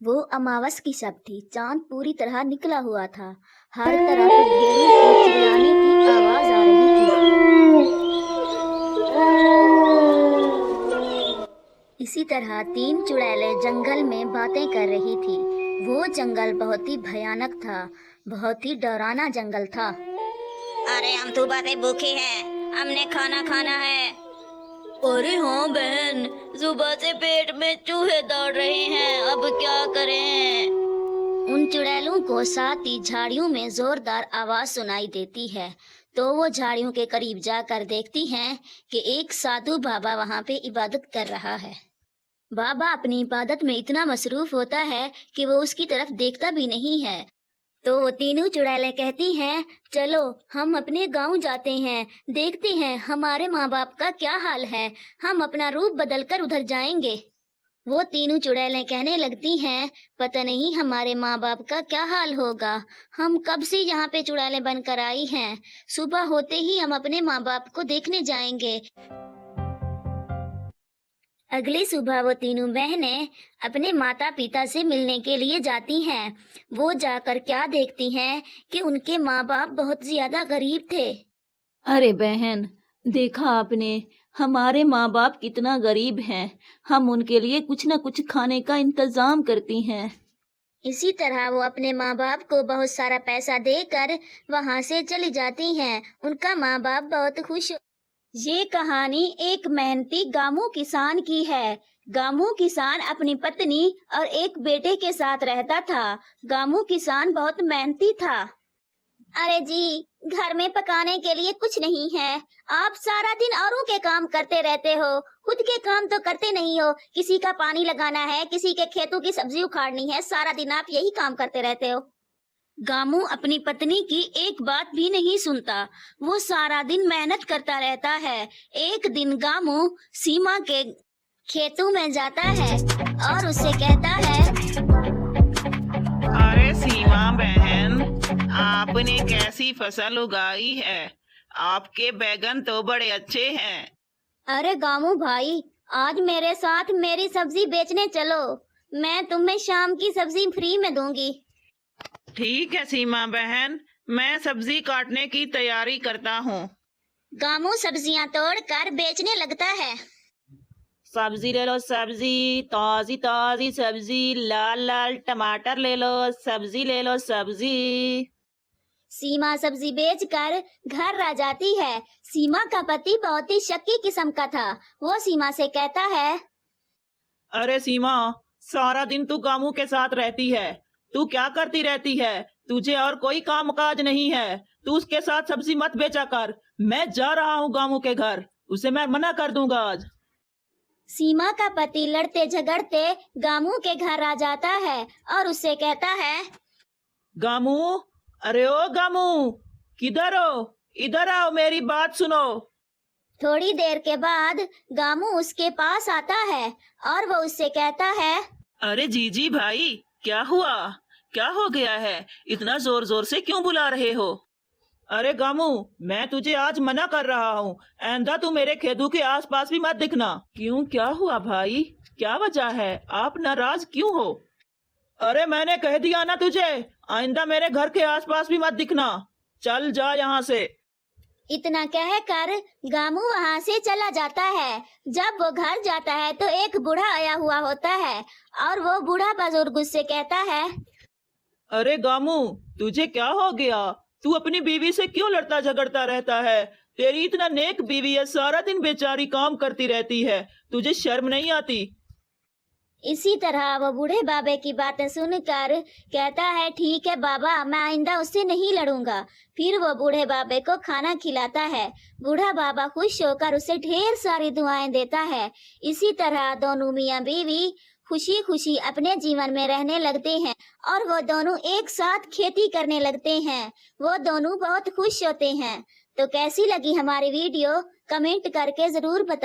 वो अमावस की शब थी। चांद पूरी तरह निकला हुआ था। हर तरफ भेड़ों के चिल्लाने की आवाज आ रही थी। इसी तरह तीन चुड़ैलें जंगल में बातें कर रही थी। वो जंगल बहुत ही भयानक था, बहुत ही डरावना जंगल था। अरे हम तो बातें भूखे हैं, हमने खाना खाना है। अरे हाँ बहन, सुबह से पेट में चूहे दौड़ रहे हैं, अब क्या करें। उन चुड़ैलों को साथ ही झाड़ियों में जोरदार आवाज सुनाई देती है, तो वो झाड़ियों के करीब जाकर देखती हैं कि एक साधु बाबा वहां पे इबादत कर रहा है। बाबा अपनी इबादत में इतना मसरूफ होता है कि वो उसकी तरफ देखता भी नहीं है। तो वो तीनों चुड़ैलें कहती हैं, चलो हम अपने गांव जाते हैं, देखते हैं हमारे माँ बाप का क्या हाल है, हम अपना रूप बदल कर उधर जाएंगे। वो तीनों चुड़ैलें कहने लगती हैं, पता नहीं हमारे माँ बाप का क्या हाल होगा, हम कब से यहाँ पे चुड़ैलें बनकर आई हैं, सुबह होते ही हम अपने माँ बाप को देखने जाएंगे। अगली सुबह वो तीनों बहनें अपने माता पिता से मिलने के लिए जाती हैं। वो जाकर क्या देखती हैं कि उनके माँ बाप बहुत ज्यादा गरीब थे। अरे बहन, देखा आपने हमारे माँ बाप कितना गरीब हैं, हम उनके लिए कुछ न कुछ खाने का इंतजाम करती हैं। इसी तरह वो अपने माँ बाप को बहुत सारा पैसा देकर वहां से चली जाती हैं। उनका माँ बाप बहुत खुश। ये कहानी एक मेहनती गामू किसान की है। गामू किसान अपनी पत्नी और एक बेटे के साथ रहता था। गामू किसान बहुत मेहनती था। अरे जी, घर में पकाने के लिए कुछ नहीं है, आप सारा दिन औरों के काम करते रहते हो, खुद के काम तो करते नहीं हो। किसी का पानी लगाना है, किसी के खेतों की सब्जी उखाड़नी है, सारा दिन आप यही काम करते रहते हो। गामू अपनी पत्नी की एक बात भी नहीं सुनता, वो सारा दिन मेहनत करता रहता है। एक दिन गामू सीमा के खेतों में जाता है और उससे कहता है, अरे सीमा बहन, आपने कैसी फसल उगाई है, आपके बैगन तो बड़े अच्छे हैं। अरे गामू भाई, आज मेरे साथ मेरी सब्जी बेचने चलो, मैं तुम्हें शाम की सब्जी फ्री में दूंगी। ठीक है सीमा बहन, मैं सब्जी काटने की तैयारी करता हूँ। गामू सब्जियां तोड़कर बेचने लगता है। सब्जी ले लो सब्जी, ताजी ताजी सब्जी, लाल लाल टमाटर ले लो, सब्जी ले लो सब्जी। सीमा सब्जी बेचकर घर आ जाती है। सीमा का पति बहुत ही शक्की किस्म का था। वो सीमा से कहता है, अरे सीमा, सारा दिन तू गामू के साथ रहती है, तू क्या करती रहती है? तुझे और कोई काम काज नहीं है, तू उसके साथ सब्जी मत बेचा कर। मैं जा रहा हूँ गामू के घर, उसे मैं मना कर दूंगा आज। सीमा का पति लड़ते झगड़ते गामू के घर आ जाता है और उससे कहता है, गामू, अरे ओ गामू, किधर हो? इधर आओ, मेरी बात सुनो। थोड़ी देर के बाद गामू उसके पास आता है और वो उससे कहता है, अरे जीजी भाई, क्या हुआ? क्या हो गया है? इतना जोर जोर से क्यों बुला रहे हो? अरे गामू, मैं तुझे आज मना कर रहा हूँ, आइंदा तू मेरे खेतों के आसपास भी मत दिखना। क्यों, क्या हुआ भाई? क्या वजह है? आप नाराज क्यों हो? अरे मैंने कह दिया ना तुझे, आइंदा मेरे घर के आसपास भी मत दिखना। चल जा यहाँ से। इतना कहकर गामू वहां से चला जाता है। जब वो घर जाता है तो एक बूढ़ा आया हुआ होता है और वो बूढ़ा बुजुर्ग उससे कहता है, अरे गामू, तुझे क्या हो गया? तू अपनी बीवी से क्यों लड़ता झगड़ता रहता है? तेरी इतना नेक बीवी है, सारा दिन बेचारी काम करती रहती है, तुझे शर्म नहीं आती? इसी तरह वो बूढ़े बाबे की बातें सुनकर कहता है, ठीक है बाबा, मैं आइंदा उससे नहीं लड़ूंगा। फिर वो बूढ़े बाबे को खाना खिलाता है। बूढ़ा बाबा खुश होकर उसे ढेर सारी दुआएं देता है। इसी तरह दोनों मियाँ बीवी खुशी खुशी अपने जीवन में रहने लगते हैं और वो दोनों एक साथ खेती करने लगते हैं। वो दोनों बहुत खुश होते हैं। तो कैसी लगी हमारी वीडियो, कमेंट करके जरूर बताएं।